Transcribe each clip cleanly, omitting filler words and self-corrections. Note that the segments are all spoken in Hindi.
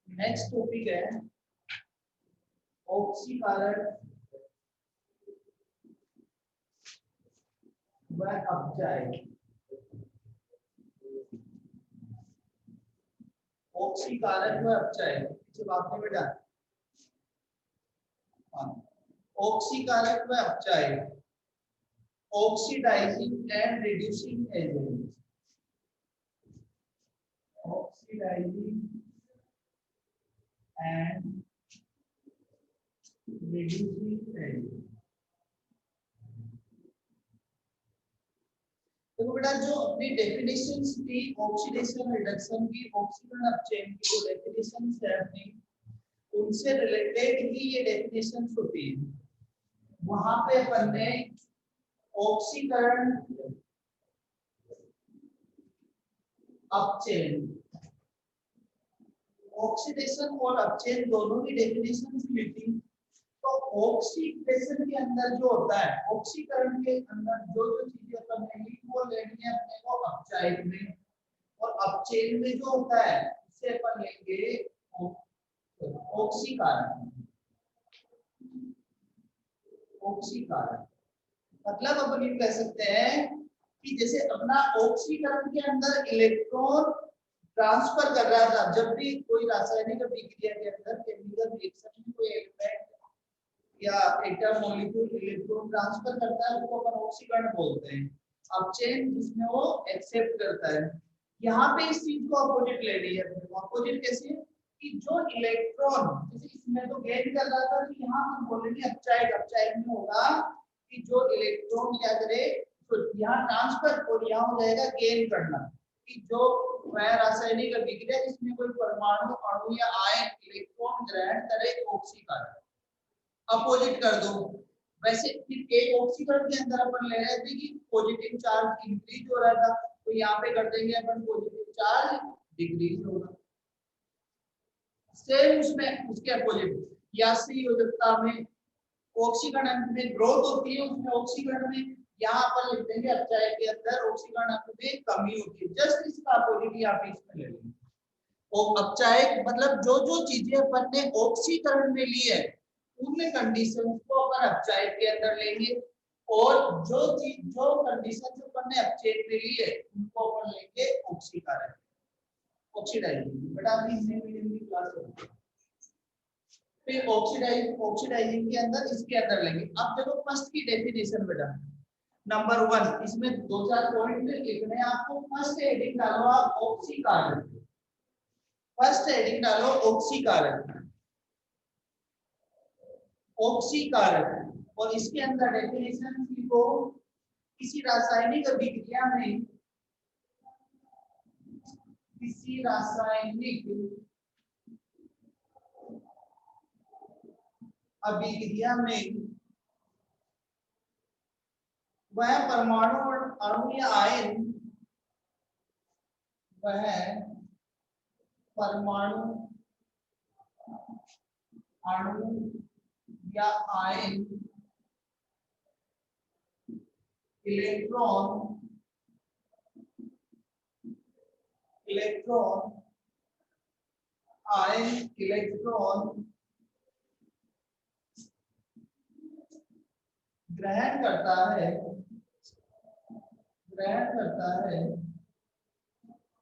नेक्स्ट टॉपिक है ऑक्सीकारक व अपचायक। ऑक्सीकारक व अपचायक जब आपने बेटा ऑक्सीकारक व अपचायक, oxidising and reducing agent, oxidising and reducing agent. देखो बेटा जो अपनी डेफिनेशंस थी ऑक्सीडेशन रिडक्शन की, ऑक्सीकरण अपचयन की जो डेफिनेशंस है अपनी, उनसे रिलेटेड ही ये डेफिनेशंस होती है। वहां पे अपन ने ऑक्सीकरण अपचयन, ऑक्सीडेशन और अपचयन दोनों की डेफिनेशंस ली थी। तो ऑक्सीडेशन के अंदर जो होता है, ऑक्सीकरण के अंदर जो जो चीजें अपन ने ली वो लेनी है अपने को अपचायक में, और अपचयन में जो होता है उसे अपन लेंगे ऑक्सीकारक। ऑक्सीकारक मतलब अपन ये कह सकते हैं कि जैसे अपना ऑक्सीकरण के अंदर इलेक्ट्रॉन ट्रांसफर कर रहा था, जब भी कोई रासायनिक अभिक्रिया के अंदर केमिकल रिएक्शन में कोई एलिमेंट या एटम मॉलिक्यूल इलेक्ट्रॉन ट्रांसफर करता है उसको अपन ऑक्सीकरण बोलते हैं। अपचयन जिसमें वो एक्सेप्ट करता है। यहाँ पे इस चीज को अपोजिट ले रही है। अपोजिट कैसे कि जो इलेक्ट्रॉन जैसे इसमें तो गेन कर रहा था, तो यहाँ हम बोलेंगे अपचायक। अपचायक में होगा कि जो इलेक्ट्रॉन क्या करे, तो यहाँ ट्रांसफर और यहाँ हो जाएगा गेन करना, कि जो वह रासायनिक अभिक्रिया जिसमें कोई परमाणु अणु या आयन इलेक्ट्रॉन ग्रहण करे ऑक्सीकरण, अपोजिट कर दो। वैसे फिर एक ऑक्सीकरण के अंदर अपन ले रहे थे कि पॉजिटिव चार्ज इंक्रीज हो रहा था, तो यहाँ पे कर देंगे अपन पॉजिटिव चार्ज डिक्रीज होगा। सेम उसमें उसके अपोजिट यात्री योजकता में ऑक्सीकरण में ग्रोथ होती है, उसमें ऑक्सीकरण में यहाँ अपन लिख देंगे अपचायक के अंदर ऑक्सीकरण में कमी होती है। जस्ट इसका अपोजिट यहाँ पे इसमें ले लेंगे। और अपचायक मतलब जो जो चीजें अपन ने ऑक्सीकरण में ली है उन कंडीशंस को अपन अपचायक के अंदर लेंगे, और जो चीज जो कंडीशन अपन ने अपचयन में ली है उनको अपन लेंगे ऑक्सीकारक, ऑक्सीडाइजिंग। बेटा अभी मीडियम की क्लास होगी, फिर ऑक्सीडाइजिंग के अंदर इसके अंदर लेंगे। अब देखो फर्स्ट की डेफिनेशन बेटा नंबर 1, इसमें दो चार पॉइंट लिखने आपको। फर्स्ट हेडिंग डालो आप ऑक्सीकारक, फर्स्ट हेडिंग डालो ऑक्सीकारक, ऑक्सीकारक, और इसके अंदर डेफिनेशन लिखो। किसी रासायनिक अभिक्रिया में, किसी रासायनिक अभिक्रिया में वह परमाणु अणु या आयन, वह परमाणु अणु या आयन इलेक्ट्रॉन आयन इलेक्ट्रॉन ग्रहण करता है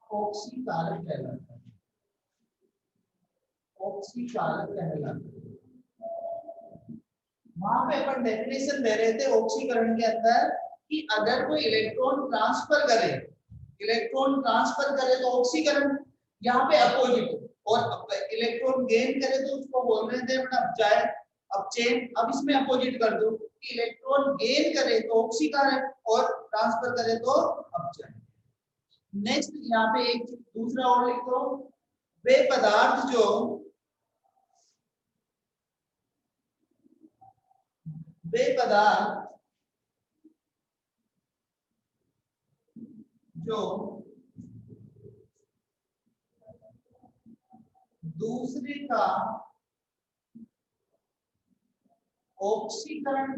ऑक्सीकारक कहलाता है, ऑक्सीकारक कहलाता है। वहां पे अपन डेफिनेशन दे रहे थे ऑक्सीकरण के अंदर कि अगर कोई इलेक्ट्रॉन ट्रांसफर करे तो ऑक्सीकरण, यहाँ पे अपोजिट, और इलेक्ट्रॉन गेन करे तो उसको बोल रहे थे अपचायक, अपचयन। अब इसमें अपोजिट कर दो, इलेक्ट्रॉन गेन करे तो ऑक्सीकारक और ट्रांसफर करे तो अपचायक। नेक्स्ट यहाँ पे एक दूसरा और लिख दो, वे पदार्थ जो दूसरे का ऑक्सीकरण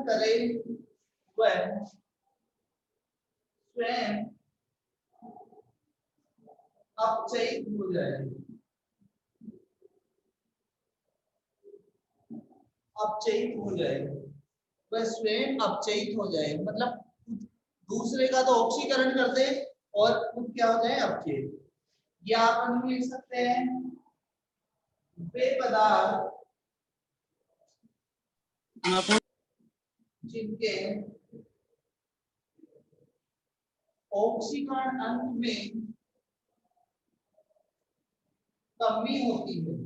करे, वह स्वयं अपचयित हो जाए, अपचयित हो जाए, वह स्वयं अपचयित हो जाए, मतलब दूसरे का तो ऑक्सीकरण कर दे और खुद क्या हो जाए, अपचयित। या अपन लिख सकते हैं वे पदार्थ जिनके ऑक्सीकरण अंग में कमी होती है।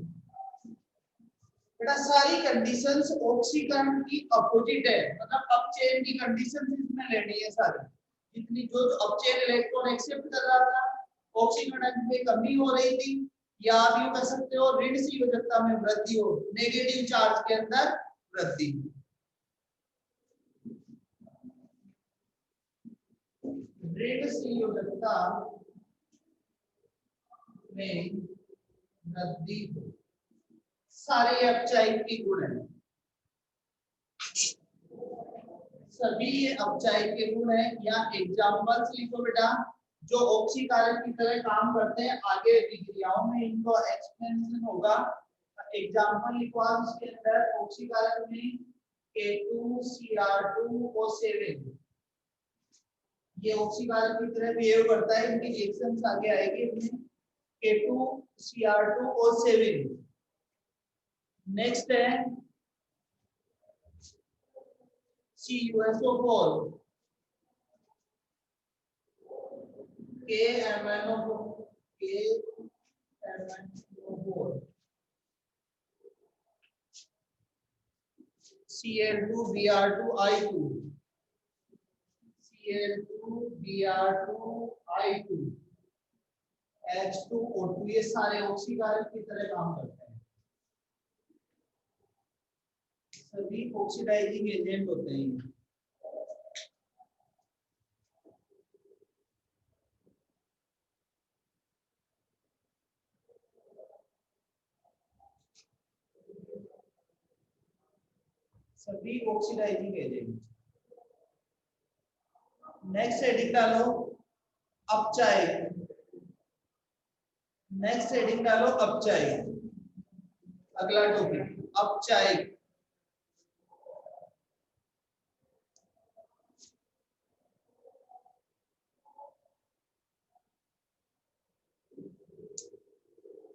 बेटा सारी कंडीशंस ऑक्सीकरण की अपोजिट है, मतलब अपचयन की कंडीशंस इसमें लेनी है सारी, जितनी जो अपचयन इलेक्ट्रॉन एक्सेप्ट कर रहा था, ऑक्सीकरण अंग में कमी हो रही थी, या आप यूं कह सकते हो ऋण संयोजकता में वृद्धि हो, नेगेटिव चार्ज के अंदर वृद्धि। ऋण संयोजकता में वृद्धि सारे अपचायित की गुण है, सभी ये अपचायित के गुण है। या एग्जांपल्स लिखो बेटा जो ऑक्सीकारक की तरह काम करते हैं, आगे विक्रियाओं में इनको एक्सप्लेनेशन होगा। एग्जांपल लिखो आप इसके अंदर, ऑक्सीकारक में K2Cr2O7 ये ऑक्सीकारक की तरह बिहेव करता है, इनकी रिएक्शंस आगे आएगी इसमें। K2Cr2O7 नेक्स्ट है CuSO4 KMnO4 Cl2Br2I2 Cl2Br2I2 H2O2 ये सारे ऑक्सीकारक की तरह काम करते हैं, सभी ऑक्सीडाइजिंग एजेंट होते हैं। सभी ऑक्सीडाइजिंग एजेंट। नेक्स्ट हेडिंग डालो अपचायित, नेक्स्ट हेडिंग डालो अपचायित, अगला टॉपिक अपचायित।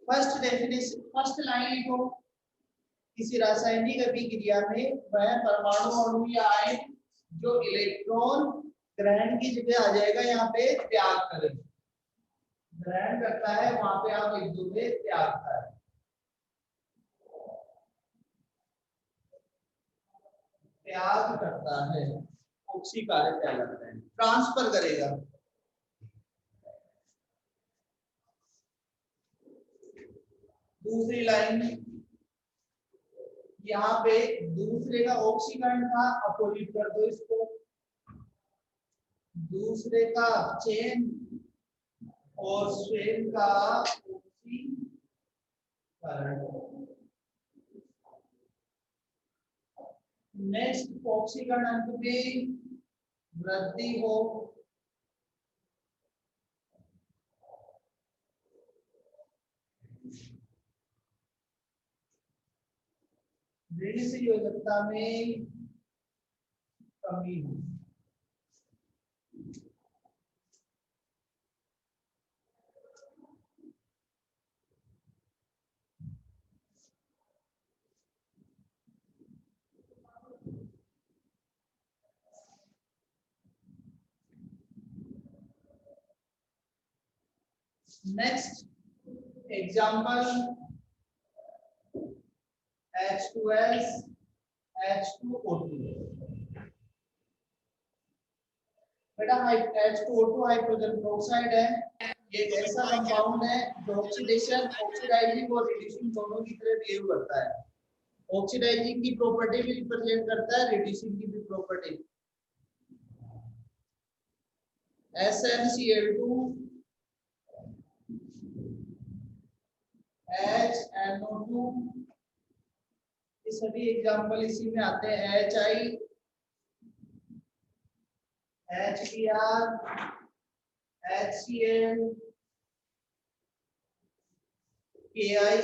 फर्स्ट डेफिनेशन, फर्स्ट लाइन लिखो, किसी रासायनिक अभिक्रिया में वह परमाणु अणु या आयन जो इलेक्ट्रॉन ग्रहण की जगह आ जाएगा, यहाँ पे त्याग करे, ग्रहण करता है वहां पे आप लिख दोगे त्यागता है, त्याग करता है, ऑक्सीकारक कहलाता है, ट्रांसफर करेगा। दूसरी लाइन यहाँ पे दूसरे का ऑक्सीकरण था, अपोजिट कर दो इसको, दूसरे का चेन और स्वयं का ऑक्सीकरण। नेक्स्ट ऑक्सीकरण अंक में वृद्धि हो, ऋण संयोजकता में कमी हो। Next example H2S H2O2। बेटा H2O2 हाइड्रोजन पेरोक्साइड है, ये एक ऐसा कंपाउंड है जो ऑक्सीडेशन, ऑक्सीडाइजिंग और रिड्यूसिंग दोनों की तरह बिहेव करता है। ऑक्सीडाइजिंग की प्रॉपर्टी भी रिप्रेजेंट करता है, रिड्यूसिंग की भी प्रॉपर्टी। SnCl2 HNO2 ये सभी एग्जांपल इसी में आते हैं। HI HBr HCl KI,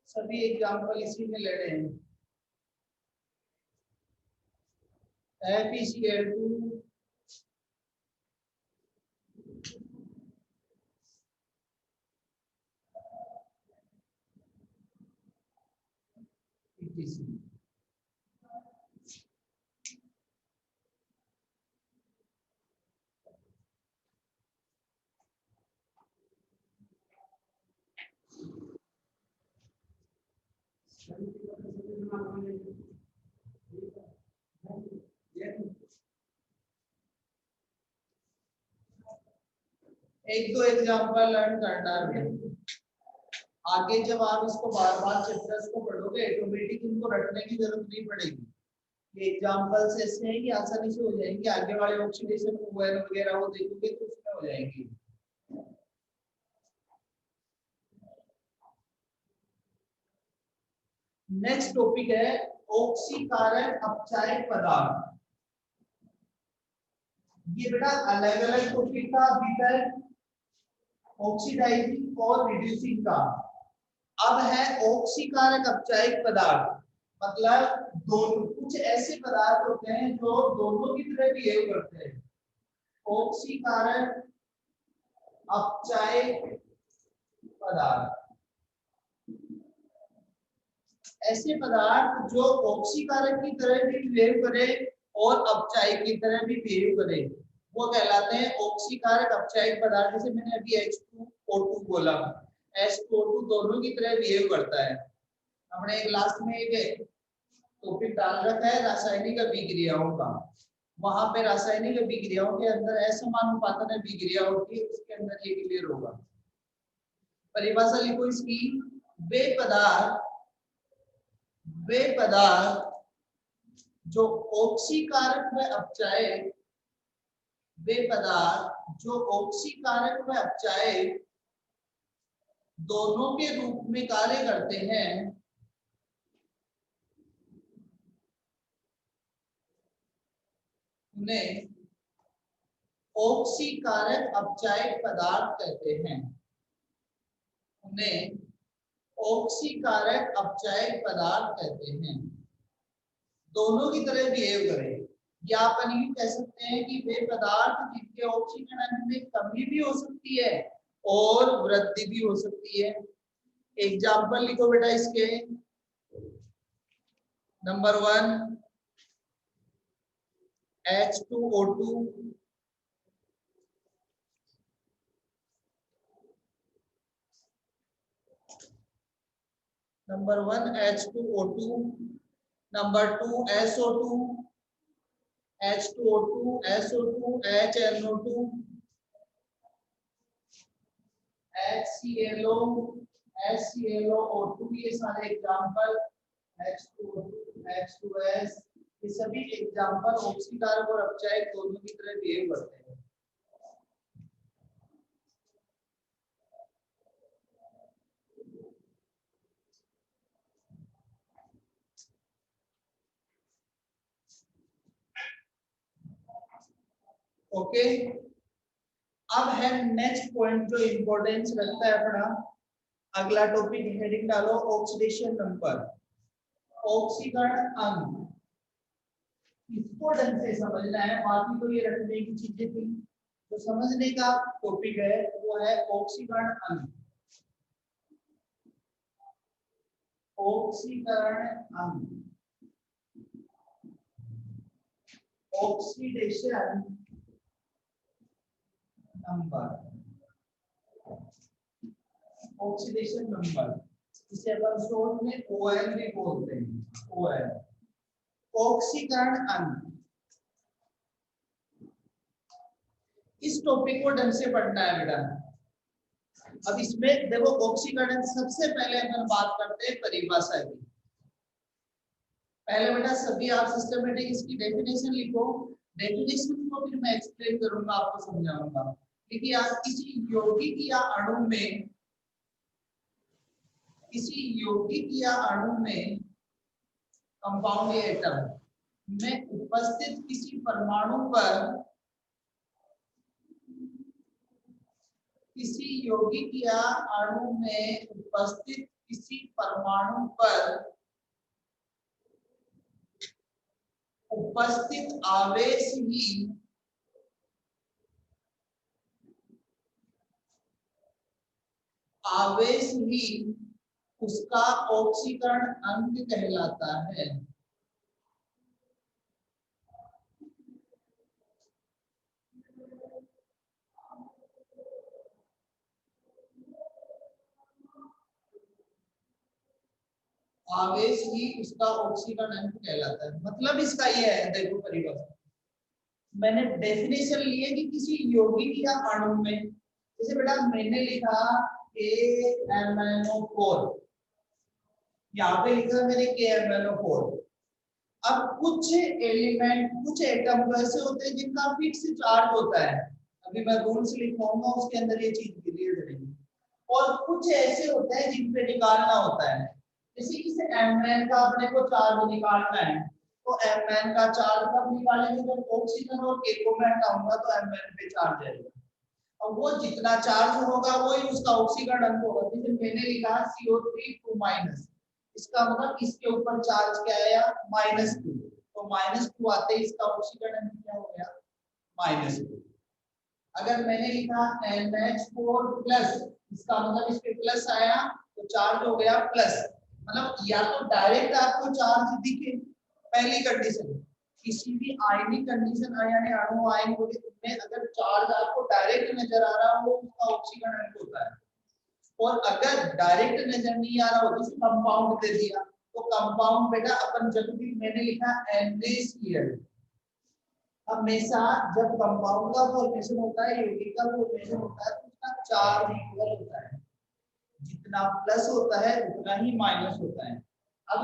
सभी एग्जाम्पल इसी में ले रहे हैं। FeCl2, etc. एक दो एग्जाम्पल लर्न करना है, आगे जब आप इसको बार बार चैप्टर्स को पढ़ोगे ऑटोमेटिक इनको रटने की जरूरत नहीं पड़ेगी। ये एग्जाम्पल्स ऐसे हैं कि आसानी से हो जाएंगे। आगे वाले ऑक्सीडेशन वगैरह वो देखोगे तो उसमें हो जाएंगी। नेक्स्ट टॉपिक है ऑक्सीकारक अपचायक पदार्थ। ये बेटा अलग अलग टॉपिक था अभी तक, ऑक्सीडाइजिंग और रिड्यूसिंग का। अब है ऑक्सीकारक अपचायक पदार्थ, मतलब दोनों कुछ ऐसे पदार्थ होते हैं जो दोनों की तरह बिहेव करते हैं। ऑक्सीकारक अपचायक पदार्थ ऐसे पदार्थ जो ऑक्सीकारक की तरह भी बिहेव करे और अपचायक की तरह भी बिहेव करे, वो कहलाते हैं ऑक्सीकारक अपचायक पदार्थ। जैसे मैंने अभी H2O2 बोला, H2O2 दोनों की तरह बिहेव करता है। हमने एक लास्ट में एक टॉपिक डाल रखा है रासायनिक अभिक्रियाओं का, वहां पे रासायनिक अभिक्रियाओं के अंदर असमानुपातन अभिक्रिया होती है, उसके अंदर ये क्लियर होगा। परिभाषा लिखो इसकी, वे पदार्थ जो ऑक्सीकारक व अपचायक, वे पदार्थ जो ऑक्सीकारक व अपचायक दोनों के रूप में कार्य करते हैं, उन्हें ऑक्सीकारक अपचायक पदार्थ कहते हैं। उन्हें ऑक्सीकारक अपचायक पदार्थ कहते हैं। दोनों की तरह बिहेव करें, या अपन यूं कह सकते हैं कि वे पदार्थ जिनके ऑक्सीकरण में कमी भी हो सकती है और वृद्धि भी हो सकती है। एग्जाम्पल लिखो बेटा इसके। Number 1 H2O2, number 1 H2O2, number 2 SO2, H2O2, SO2, HNO2, HClO, HClO2, ये सारे एग्जाम्पल, H2O2, H2S, ये सभी एग्जाम्पल ऑक्सीकारक और अपचायक दोनों की तरह बिहेव करते हैं। ओके, अब है नेक्स्ट पॉइंट जो इंपॉर्टेंस रखता है अपना, अगला टॉपिक हेडिंग डालो ऑक्सीडेशन नंबर, ऑक्सीकरण अंग। इसको ढंग से समझना है, बाकी तो ये रखने की चीजें थी। तो समझने का टॉपिक है वो है ऑक्सीकरण अंग। ऑक्सीकरण अंग, ऑक्सीडेशन नंबर, ऑक्सीडेशन नंबर, इसे अपन शॉर्ट में OL भी बोलते हैं, OL, ऑक्सीकरण अंग। इस टॉपिक को ढंग से पढ़ना है बेटा। अब इसमें देखो ऑक्सीकरण, सबसे पहले अपन बात करते हैं परिभाषा की। पहले बेटा सभी आप सिस्टमेटिक इसकी डेफिनेशन लिखो, डेफिनेशन को फिर मैं एक्सप्लेन करूंगा, आपको समझाऊंगा। देखिए आप किसी यौगिक या अणु में, किसी यौगिक या अणु में कंपाउंड या एटम में उपस्थित किसी परमाणु पर किसी यौगिक या अणु में उपस्थित किसी परमाणु पर उपस्थित आवेश ही उसका ऑक्सीकरण अंग कहलाता है। आवेश ही उसका ऑक्सीकरण अंग कहलाता है, मतलब इसका ये है, देखो परिभाषा मैंने डेफिनेशन ली है कि किसी यौगिक या अणु में, जैसे बेटा मैंने लिखा KMnO4, यहाँ पे लिखा मैंने KMnO4। अब कुछ एलिमेंट, कुछ एटम वैसे होते हैं जिनका फिक्स चार्ज होता है, अभी मैं रूल्स लिखवाऊंगा उसके अंदर ये चीज क्लियर करेंगे। और कुछ ऐसे होते हैं जिन पे निकालना होता है, जैसे इस Mn का अपने को चार्ज निकालना है, तो Mn का चार्ज कब निकालेंगे, जब ऑक्सीजन और K को मैं हटाऊंगा तो Mn पे चार्ज आएगा, और वो जितना चार्ज होगा वही उसका ऑक्सीकरण अंग होगा। जैसे मैंने लिखा CO3 2-, इसका मतलब इसके ऊपर चार्ज क्या आया, -2, तो -2 आते ही इसका ऑक्सीकरण अंग क्या हो गया, -2। अगर मैंने लिखा NH4+, इसका मतलब इस पे प्लस आया तो चार्ज हो गया प्लस, मतलब या तो डायरेक्ट आपको चार्ज दिखे, पहली कंडीशन, किसी भी आयनिक कंडीशन यानी अणु आयन में अगर चार्ज आपको डायरेक्ट नजर आ रहा हो उसका ऑक्सीकरण अंग होता है। और अगर डायरेक्ट नजर नहीं आ रहा हो, जैसे कंपाउंड दे दिया, तो कंपाउंड बेटा अपन जब भी मैंने लिखा NaCl, हमेशा जब कंपाउंड का फॉर्मेशन होता है, यौगिक का फॉर्मेशन होता है, तो उसका चार्ज इक्वल होता है, जितना प्लस होता है उतना ही माइनस होता है। अब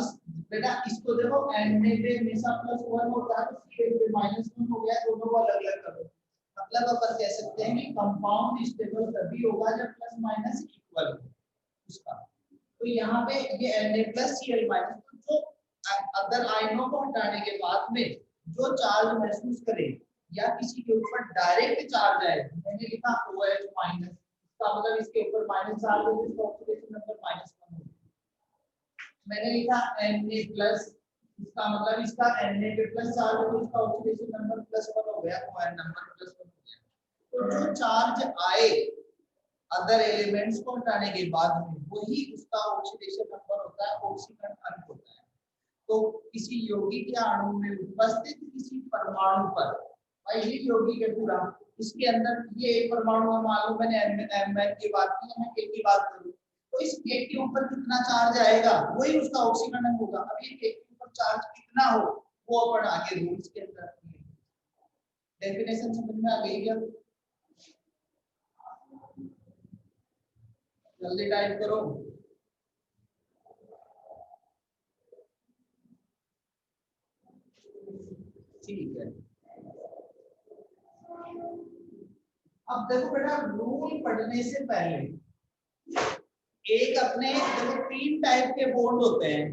बेटा इसको देखो, Na पे हमेशा +1 होता है, तो Cl पे -1 हो गया, दोनों को अलग अलग करो, मतलब अपन कह सकते हैं कि कंपाउंड स्टेबल तभी होगा जब प्लस माइनस इक्वल हो उसका। तो यहाँ पे ये Na+Cl-, तो जो अदर आयनों को हटाने के बाद में जो चार्ज महसूस करे या किसी के ऊपर डायरेक्ट चार्ज आए, मैंने लिखा OH-, इसका मतलब इसके ऊपर माइनस चार्ज है, इसका ऑक्सीडेशन नंबर -1 होगा। मैंने लिखा Na+, इसका मतलब इसका Na पे प्लस चार्ज है, तो इसका ऑक्सीडेशन नंबर +1 हो गया, OH नंबर +1 हो गया। तो जो चार्ज आए अदर एलिमेंट्स को हटाने के बाद में वही उसका ऑक्सीडेशन नंबर होता है, ऑक्सीकरण अंग होता है। तो किसी यौगिक या अणु में उपस्थित किसी परमाणु पर, भाई ये यौगिक है पूरा, इसके अंदर ये एक परमाणु है, मान लो मैंने Mn की बात की, मैं K की बात करूं, तो इस K के ऊपर कितना चार्ज आएगा वही उसका ऑक्सीकरण अंग होगा। अब ये K के ऊपर चार्ज कितना हो वो अपन आगे रूल्स के अंदर, डेफिनेशन समझ में आ गई क्या, जल्दी टाइप करो। ठीक है, अब देखो बेटा रूल पढ़ने से पहले एक अपने देखो 3 टाइप के बॉन्ड होते हैं,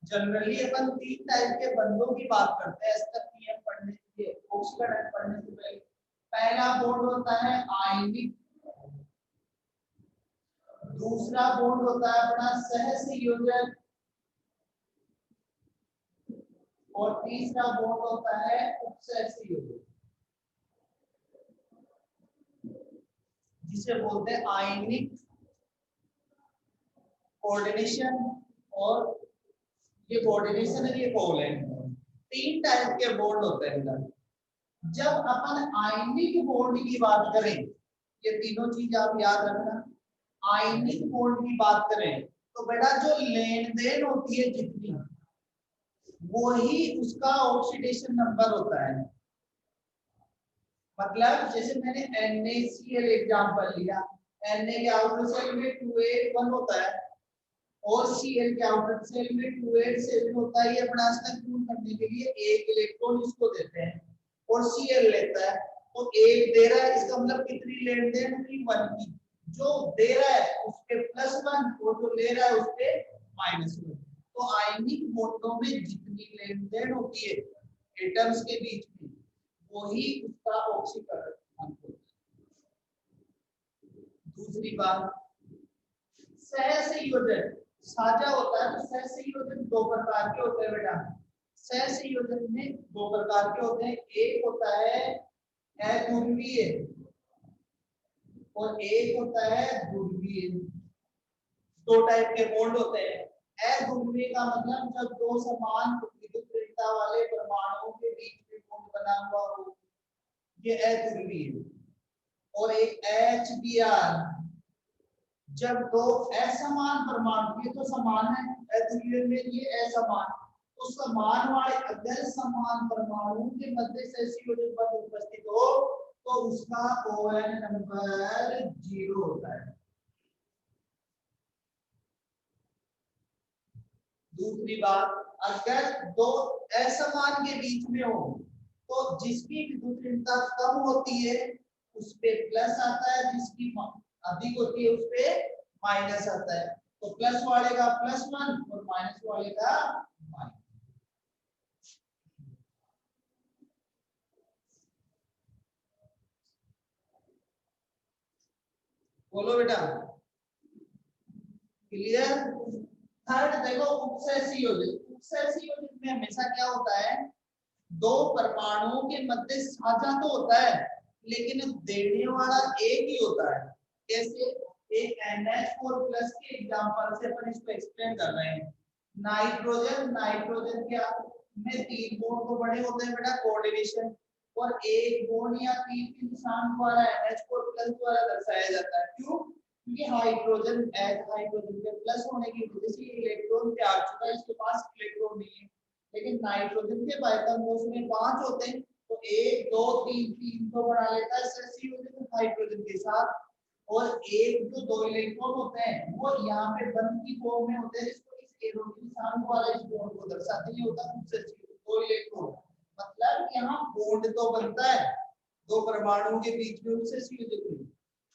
जनरली अपन 3 टाइप के बंधों की बात करते हैं नियम पढ़ने के लिए, ऑक्सीकरण पढ़ने से पहले। पहला बॉन्ड होता है आयनिक, दूसरा बॉन्ड होता है अपना सहसंयोजक, और तीसरा बॉन्ड होता है उपसहसंयोजक, जिसे बोलते हैं आयनिक कोऑर्डिनेशन, और ये कोऑर्डिनेशन है, ये कोवैलेंट। 3 टाइप के बॉन्ड होते हैं। जब अपन आयनिक बॉन्ड की बात करें, ये तीनों चीज आप याद रखना, आयनिक बॉन्ड की बात करें तो बेटा जो लेन देन होती है जितनी, वही उसका ऑक्सीडेशन नंबर होता है। मतलब जैसे मैंने NaCl एग्जांपल लिया, Na के आउटर सेल में 281 होता है और Cl के आउटर सेल में 287 होता है। ये अपना स्तर पूर्ण करने के लिए एक इलेक्ट्रॉन इसको देते हैं और Cl लेता है, तो एक दे रहा है, इसका मतलब कितनी लेन देन हुई, 1 की, जो दे रहा है उसके +1 और जो ले रहा है उसके -1। तो आयनिक बॉन्डों में जितनी लेन देन होती है एटम्स के बीच में, वही उसका ऑक्सीकरण अंग होता है। दूसरी बात, सहसंयोजन साझा होता है, तो सहसंयोजन दो प्रकार के होते हैं बेटा। सहसंयोजन में दो प्रकार के होते हैं, एक होता है अध्रुवीय और एक होता है ध्रुवीय। दो टाइप के बॉन्ड होते हैं। अध्रुवीय का मतलब जब दो समान विद्युत वाले परमाणुओं के बीच में बॉन्ड बना हुआ हो, ये अध्रुवीय। और एक HBr, जब दो असमान परमाणु, ये तो समान है, अध्रुवीय में ये असमान, तो समान वाले अगर समान परमाणु के मध्य सहसंयोजक बंध उपस्थित हो तो उसका ON नंबर 0 होता है। दूसरी बात, अगर दो असमान के बीच में हो तो जिसकी विद्युत ऋणता कम होती है उस पे प्लस आता है, जिसकी अधिक होती है उस पे माइनस आता है। तो प्लस वाले का +1 और माइनस वाले का माइनस। बोलो बेटा, क्लियर? थर्ड देखो, उपसहसंयोजक। उपसहसंयोजक में हमेशा क्या होता है, दो परमाणुओं के मध्य साझा तो होता है लेकिन देने वाला एक ही होता है। कैसे? एक NH4+ के एग्जांपल से अपन इसको एक्सप्लेन कर रहे हैं। नाइट्रोजन क्या में 3 बॉन्ड तो बड़े होते हैं बेटा, कोऑर्डिनेशन, और एक बॉन्ड या 3 के निशान द्वारा NH4+ द्वारा दर्शाया जाता है। क्यों? क्योंकि हाइड्रोजन हाइड्रोजन के प्लस होने की वजह से इलेक्ट्रॉन त्याग चुका है, इसके पास इलेक्ट्रॉन नहीं है। लेकिन नाइट्रोजन के बाइटम में 5 होते हैं, तो 1 2 3 3 तो बना लेता है सहसंयोजक हाइड्रोजन के साथ। और एक जो 2 इलेक्ट्रॉन होते हैं वो यहाँ पे बंद की फॉर्म में होते हैं, जिसको इस एरो के निशान द्वारा इस बॉन्ड को दर्शाते हैं, होता है सहसंयोजक 2 इलेक्ट्रॉन। मतलब यहाँ बॉन्ड तो बनता है दो परमाणुओं के बीच में उनसे सहसंयोजक,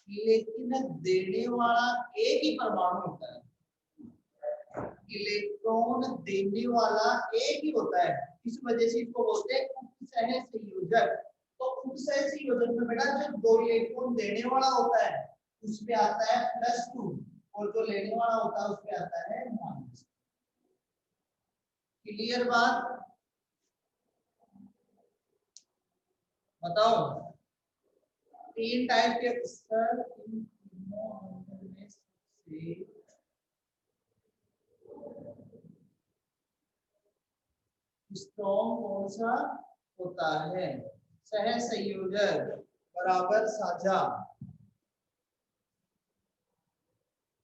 लेकिन देने वाला एक ही परमाणु होता है, इलेक्ट्रॉन देने वाला एक ही होता है। इस वजह से इसको बोलते हैं उपसहसंयोजक। तो उपसहसंयोजक में बेटा जो 2 इलेक्ट्रॉन देने वाला होता है उसमें आता है +2 और जो लेने वाला होता है उसमें आता है -। क्लियर बात? बताओ, 3 टाइप के सर स्ट्रॉन्ग कौन सा होता है? सहसंयोजक बराबर साझा।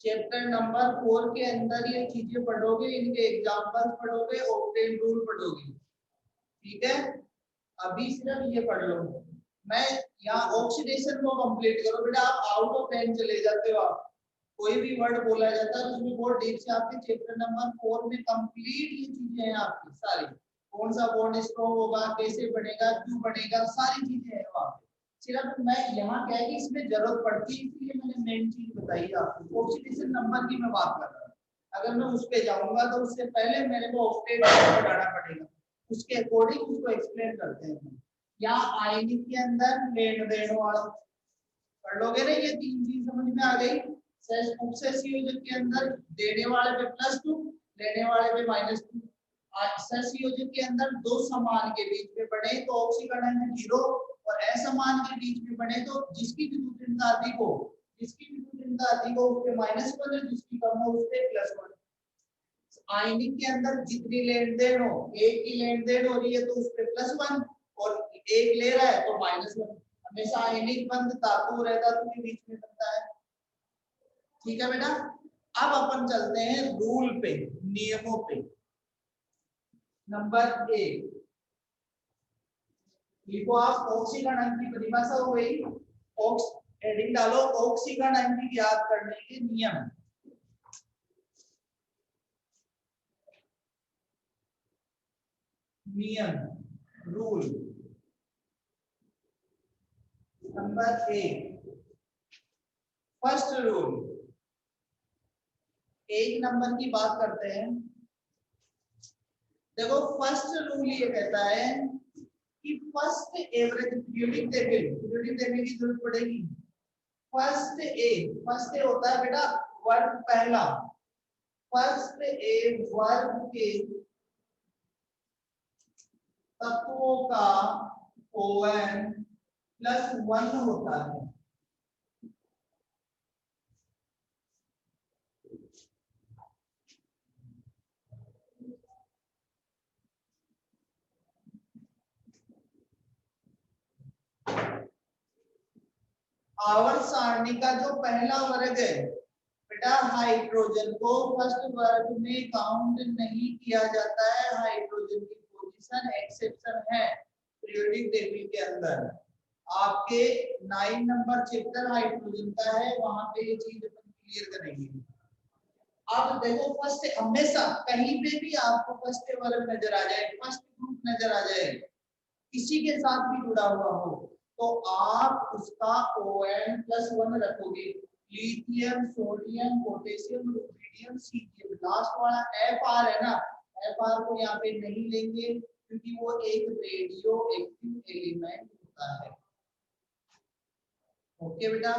चैप्टर नंबर 4 के अंदर ये चीजें पढ़ोगे, इनके एग्जांपल्स पढ़ोगे, ऑक्टेन रूल पढ़ोगे, ठीक है? अभी सिर्फ ये पढ़ लो। मैं यहाँ ऑक्सीडेशन को कंप्लीट करो बेटा, आप आउट ऑफ 10 चले जाते हो। आप कोई भी वर्ड बोला जाता है उसमें बहुत डीप से आपके चैप्टर नंबर 4 में कंप्लीट ये चीजें हैं आपकी सारी। कौन सा बॉन्ड स्ट्रॉन्ग होगा, कैसे बनेगा, क्यों बनेगा, सारी चीजें हैं वहाँ पे। सिर्फ मैं यहाँ क्या है कि इसमें जरूरत पड़ती है इसलिए मैंने मेन चीज बताई आपको। ऑक्सीडेशन नंबर की मैं बात कर रहा हूँ, अगर मैं उस पे जाऊंगा तो उससे पहले मेरे को ऑक्टेट बनाना पड़ेगा, उसके अकॉर्डिंग उसको एक्सप्लेन करते हैं। यहाँ आयनिक के अंदर लेन देन वाला पढ़ लोगे ना, ये 3 चीज समझ में आ गई। उपसहसंयोजक के अंदर देने वाले पे +2, लेने वाले पे -2। सहसंयोजक के अंदर दो समान के बीच में बने तो ऑक्सीकरण में 0, और असमान के बीच में बने तो जिसकी विद्युत ऋणता अधिक हो, जिसकी विद्युत ऋणता अधिक हो उस पे -1 है, जिसकी कम हो उस पे +1। आयनिक के अंदर जितनी लेन देन हो, एक की लेन देन हो रही है तो उस पे +1, और एक ले रहा है तो -1। हमेशा आयनिक बंध धातु रहता तो के बीच में बनता है, ठीक है बेटा? अब अपन चलते हैं रूल पे, नियमों पे। नंबर 1 लिखो आप, ऑक्सीकरण की परिभाषा हो गई। हेडिंग डालो, ऑक्सीकरण की याद करने के नियम। नियम rule number 1, first rule. 1 number की बात करते हैं। देखो फर्स्ट रूल ये कहता है कि फर्स्ट एवरेज पीरियोडिक टेबल की जरूरत पड़ेगी। फर्स्ट ए होता है बेटा वर्ग पहला, फर्स्ट ए वर्ग के तत्वों का ON प्लस 1 होता है। आवर्त सारणी का जो पहला वर्ग है बेटा, हाइड्रोजन को फर्स्ट वर्ग में काउंट नहीं किया जाता है। हाइड्रोजन की पोजीशन एक्सेप्शन है पीरियोडिक टेबल के अंदर। आपके 9 नंबर चैप्टर हाइड्रोजन का है, वहां पे ये चीज अपन क्लियर करेंगे। अब देखो फर्स्ट, हमेशा कहीं पे भी आपको फर्स्ट वर्ग नजर आ जाए, फर्स्ट ग्रुप नजर आ जाए, किसी के साथ भी जुड़ा हुआ हो, तो आप उसका ON प्लस 1 रखोगे। Lithium, sodium, potassium, rubidium, caesium, last वाला FR है ना, FR को यहाँ पे नहीं लेंगे क्योंकि वो एक रेडियो एक्टिव एलिमेंट होता है। ओके बेटा,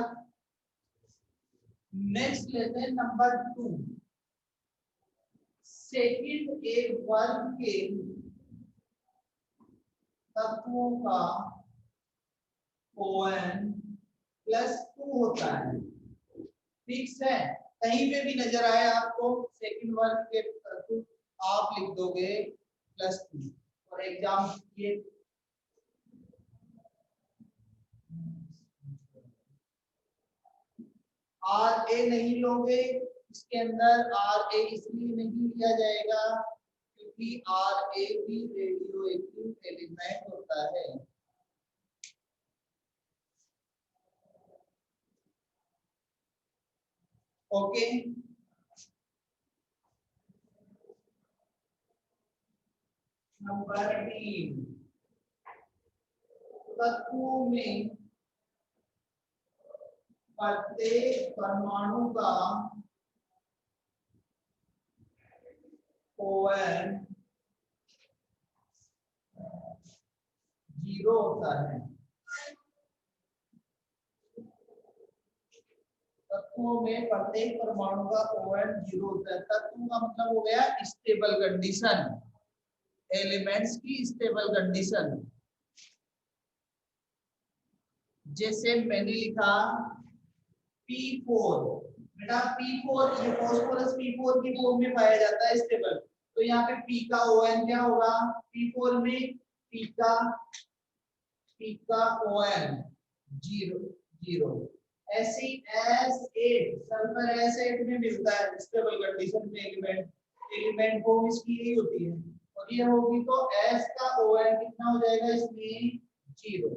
नेक्स्ट लेते हैं नंबर 2। सेकंड ए वर्ग के तत्वों का ON प्लस 2 होता है। फिक्स है, कहीं पे भी नजर आए आपको सेकंड वर्ग के तत्व, आप लिख दोगे प्लस 2। और एग्जाम ये RA नहीं लोगे, इसके अंदर RA इसलिए नहीं लिया जाएगा क्योंकि RA भी रेडियो एक्टिव एलिमेंट होता है। ओके, नंबर 3, तत्वों में प्रत्येक परमाणु का ON 0 होता है। तत्वों में प्रत्येक परमाणु का ON 0 होता है। तत्व का मतलब हो गया स्टेबल कंडीशन, एलिमेंट्स की स्टेबल कंडीशन। जैसे मैंने लिखा P4, बेटा P4 ये फास्फोरस P4 की फॉर्म में पाया जाता है स्टेबल, तो यहाँ पे P का ON क्या होगा, P4 में P का ON 0। ऐसे S8 सल्फर S8 में मिलता है स्टेबल कंडीशन में एलिमेंट फॉर्म इसकी यही होती है, और ये होगी तो S का ON कितना हो जाएगा इसमें 0।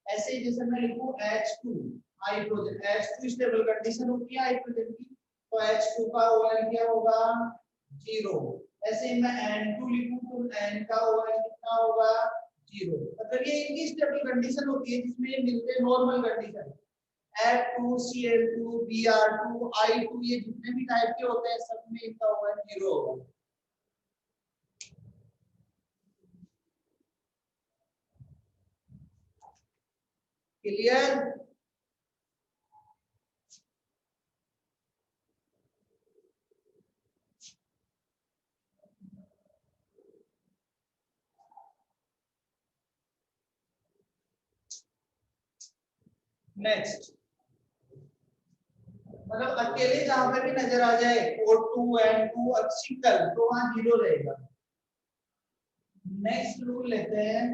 ऐसे जैसे मैं लिखूं H2 hydrogen, H2 stable condition होती है हाइड्रोजन की, तो H2 का ON क्या होगा 0। ऐसे मैं N2 लिखूं तो N का ON कितना होगा 0। मतलब ये इनकी स्टेबल कंडीशन होती है जिसमें ये मिलते हैं normal condition. F2, Cl2, Br2, I2 ये जितने भी टाइप के होते हैं सब में इनका ON 0 होगा। क्लियर? नेक्स्ट, मतलब अकेले जहां पे भी नजर आ जाए O2 N2 सिंगल तो वहां 0 रहेगा। नेक्स्ट रूल लेते हैं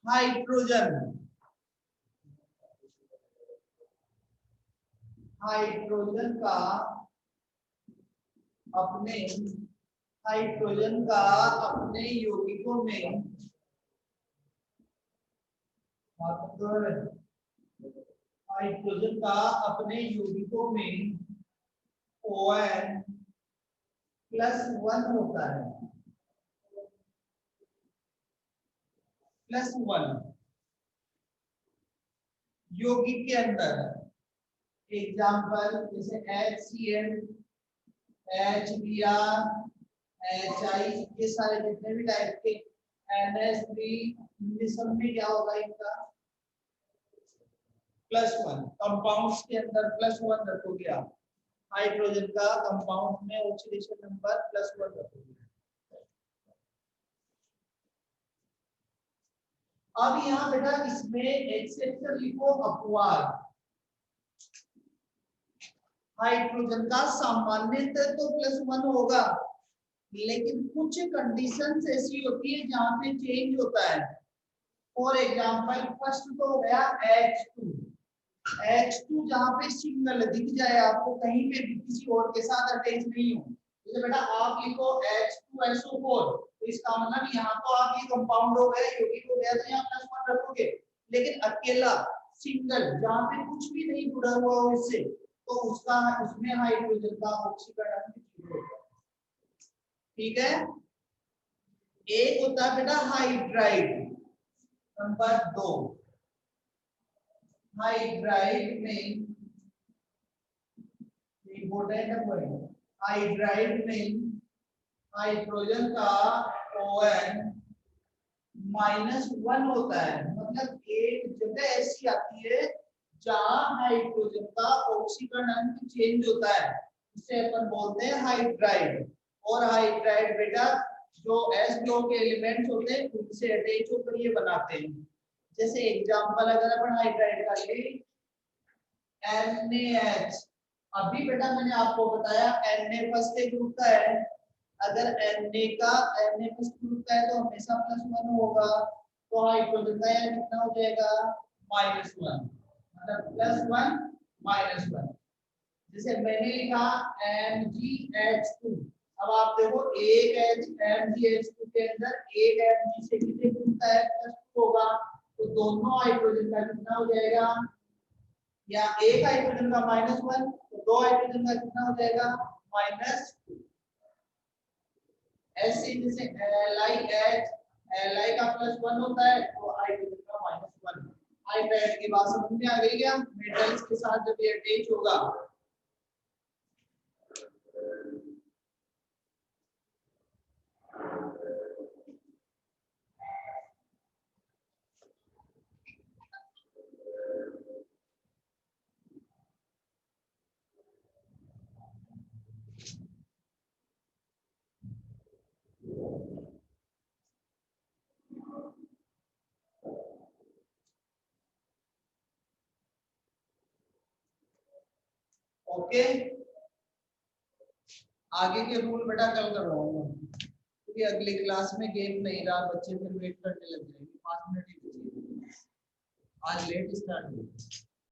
हाइड्रोजन। हाइड्रोजन का अपने हाइड्रोजन का अपने यौगिकों में हाइड्रोजन का अपने यौगिकों में ON प्लस 1 होता है। प्लस 1 यौगिक के अंदर, एग्जाम्पल जैसे HCl, HBr, HI, ये सारे जितने भी टाइप के NH3 सब में क्या होगा इनका +1। कंपाउंड्स के अंदर +1 रखोगे आप, हाइड्रोजन का कंपाउंड में ऑक्सीडेशन नंबर +1 रखोगे। अब यहाँ बेटा इसमें एक्सेप्शन लिखो अपवाद। हाइड्रोजन का सामान्यतः तो +1 होगा, लेकिन कुछ कंडीशंस ऐसी होती है जहां पे चेंज होता है। फॉर एग्जांपल फर्स्ट तो हो गया H2। H2 जहां पे सिंगल दिख जाए आपको, कहीं पे भी किसी और के साथ अटैच नहीं हो, जैसे बेटा आप लिखो H2SO4, तो इसका मतलब यहाँ तो आप ये कंपाउंड हो गया, यौगिक हो गया, तो यहाँ +1 रखोगे। लेकिन अकेला सिंगल जहां पे कुछ भी नहीं जुड़ा हुआ हो इससे, तो उसका उसमें हाइड्रोजन का ऑक्सीकरण जीरो होगा। ठीक है। एक होता है बेटा हाइड्राइड, नंबर 2 हाइड्राइड में इम्पोर्टेंट है पॉइंट, हाइड्राइड में हाइड्रोजन का ON -1 होता है। मतलब एक जगह ऐसी आती है जहां हाइड्रोजन का ऑक्सीकरण चेंज होता है, उसे अपन बोलते हैं हाइड्राइड। और हाइड्राइड बेटा जो S ग्रुप के एलिमेंट्स होते हैं उनसे अटैच होकर ये बनाते हैं। जैसे एग्जांपल अगर अपन हाइड्राइड का ले NaH, अभी बेटा मैंने आपको बताया Na फर्स्ट ग्रुप का है, अगर Na फर्स्ट ग्रुप का है तो हमेशा +1 होगा, तो हाइड्रोजन का यहाँ कितना हो जाएगा -1, मतलब +1 -1। जैसे मैंने लिखा MgH2, अब आप देखो एक MgH2 के अंदर एक Mg से कितने जुड़ता है, +2 होगा, तो दोनों हाइड्रोजन का कितना हो जाएगा, या एक हाइड्रोजन का -1, तो दो हाइड्रोजन का कितना हो जाएगा -2। ऐसे जैसे Li का +1 होता है तो हाइड्रोजन का -1। हाइड्राइड की बात समझ में आ गई क्या, मेटल्स के साथ जब ये अटैच होगा। ओके, आगे के रूल बेटा कल करवाऊंगा, क्योंकि अगली क्लास में गेम नहीं रहा, बच्चे फिर वेट करने लग जाएंगे, 5 मिनट ही बचे। आज लेट स्टार्ट हुई।